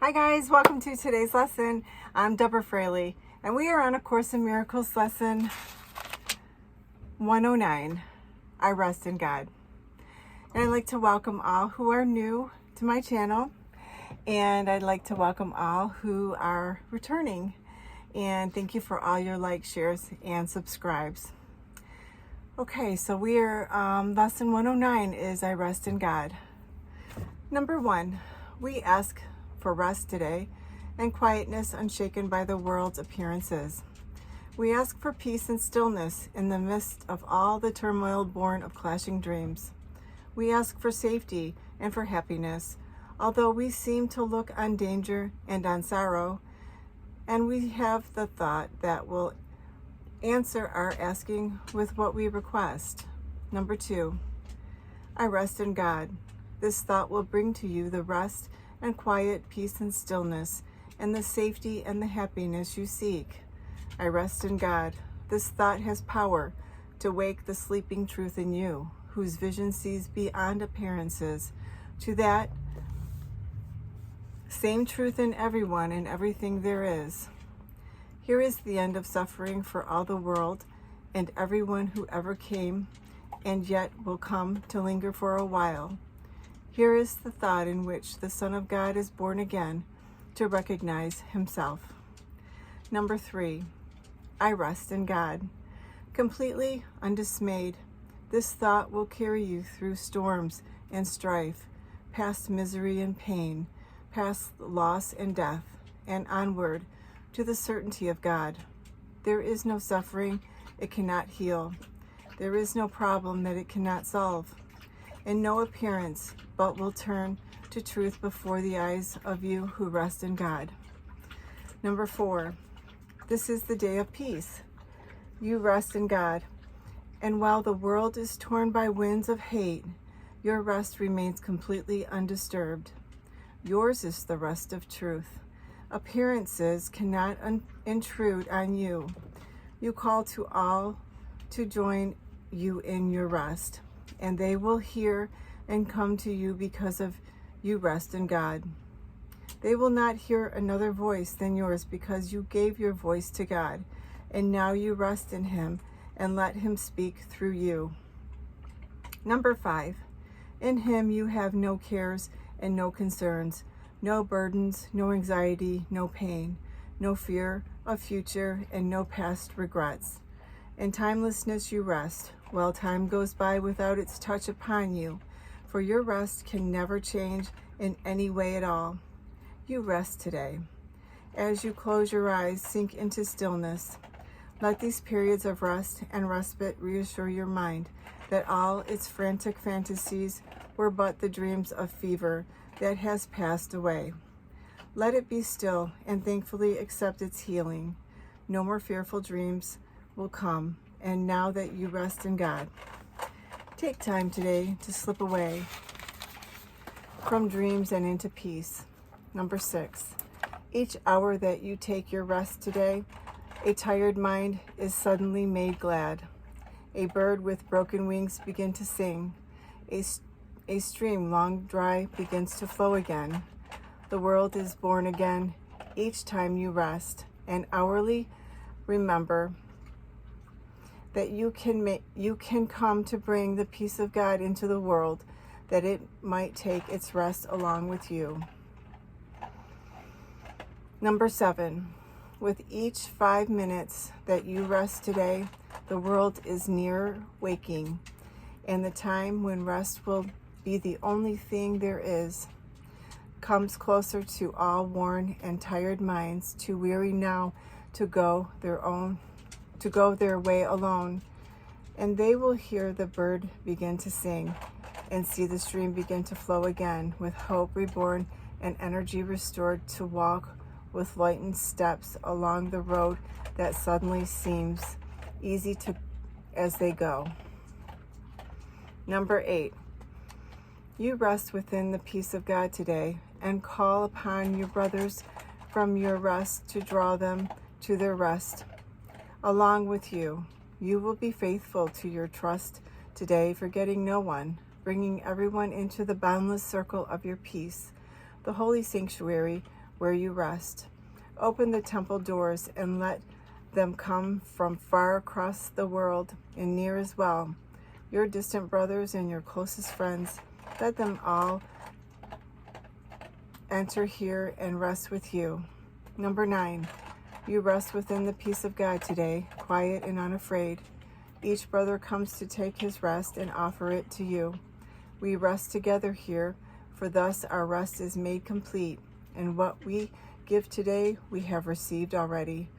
Hi guys, welcome to today's lesson. I'm Deborah Fraley, and we are on A Course in Miracles lesson 109, I Rest in God. And I'd like to welcome all who are new to my channel, and I'd like to welcome all who are returning. And thank you for all your likes, shares, and subscribes. Okay, so we are, lesson 109 is I Rest in God. Number 1, we ask for rest today and quietness unshaken by the world's appearances. We ask for peace and stillness in the midst of all the turmoil born of clashing dreams. We ask for safety and for happiness, although we seem to look on danger and on sorrow, and we have the thought that will answer our asking with what we request. Number 2, I rest in God. This thought will bring to you the rest and quiet, peace and stillness, and the safety and the happiness you seek. I rest in God. This thought has power to wake the sleeping truth in you, whose vision sees beyond appearances, to that same truth in everyone and everything there is. Here is the end of suffering for all the world and everyone who ever came and yet will come to linger for a while. Here is the thought in which the Son of God is born again to recognize himself. Number 3, I rest in God. Completely undismayed, this thought will carry you through storms and strife, past misery and pain, past loss and death, and onward to the certainty of God. There is no suffering it cannot heal. There is no problem that it cannot solve, and no appearance but will turn to truth before the eyes of you who rest in God. Number 4, this is the day of peace. You rest in God, and while the world is torn by winds of hate, your rest remains completely undisturbed. Yours is the rest of truth. Appearances cannot intrude on you. You call to all to join you in your rest, and they will hear and come to you because of you rest in God. They will not hear another voice than yours because you gave your voice to God, and now you rest in him and let him speak through you. Number 5, in him you have no cares and no concerns, no burdens, no anxiety, no pain, no fear of future, and no past regrets. In timelessness you rest, while time goes by without its touch upon you, for your rest can never change in any way at all. You rest today. As you close your eyes, sink into stillness. Let these periods of rest and respite reassure your mind that all its frantic fantasies were but the dreams of fever that has passed away. Let it be still and thankfully accept its healing. No more fearful dreams will come, and now that you rest in God, take time today to slip away from dreams and into peace. Number 6, each hour that you take your rest today, a tired mind is suddenly made glad. A bird with broken wings begins to sing. A stream long dry begins to flow again. The world is born again each time you rest, and hourly remember that you can come to bring the peace of God into the world, that it might take its rest along with you. Number 7, with each 5 minutes that you rest today, the world is nearer waking, and the time when rest will be the only thing there is comes closer to all worn and tired minds, too weary now to go their way alone. And they will hear the bird begin to sing and see the stream begin to flow again, with hope reborn and energy restored, to walk with lightened steps along the road that suddenly seems easy to as they go. Number 8, you rest within the peace of God today and call upon your brothers from your rest to draw them to their rest along with you. You will be faithful to your trust today, forgetting no one, bringing everyone into the boundless circle of your peace, the holy sanctuary where you rest. Open the temple doors and let them come from far across the world and near as well. Your distant brothers and your closest friends, let them all enter here and rest with you. Number 9, you rest within the peace of God today, quiet and unafraid. Each brother comes to take his rest and offer it to you. We rest together here, for thus our rest is made complete, and what we give today we have received already.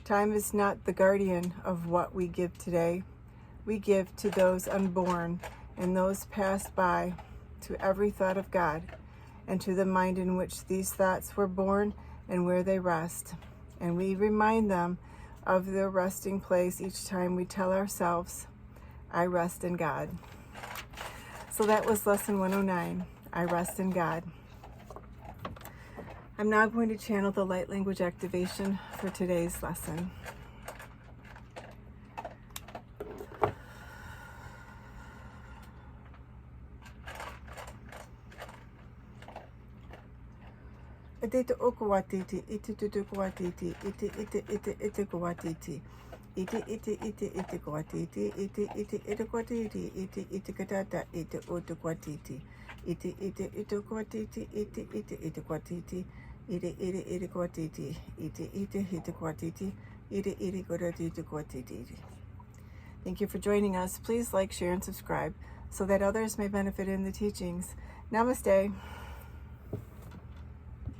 Time is not the guardian of what we give today. We give to those unborn and those passed by, to every thought of God, and to the mind in which these thoughts were born and where they rest. And we remind them of their resting place each time we tell ourselves, I rest in God. So that was lesson 109, I rest in God. I'm now going to channel the light language activation for today's lesson. Ite okuatiti, ite tutukuatiti, ite kuatiti, ite kuatiti, ite kuatiti, ite katata, ite otukuatiti, ite kuatiti, ite kuatiti, ite kuatiti, ite kuatiti, ite kuatiti. Thank you for joining us. Please like, share, and subscribe so that others may benefit in the teachings. Namaste.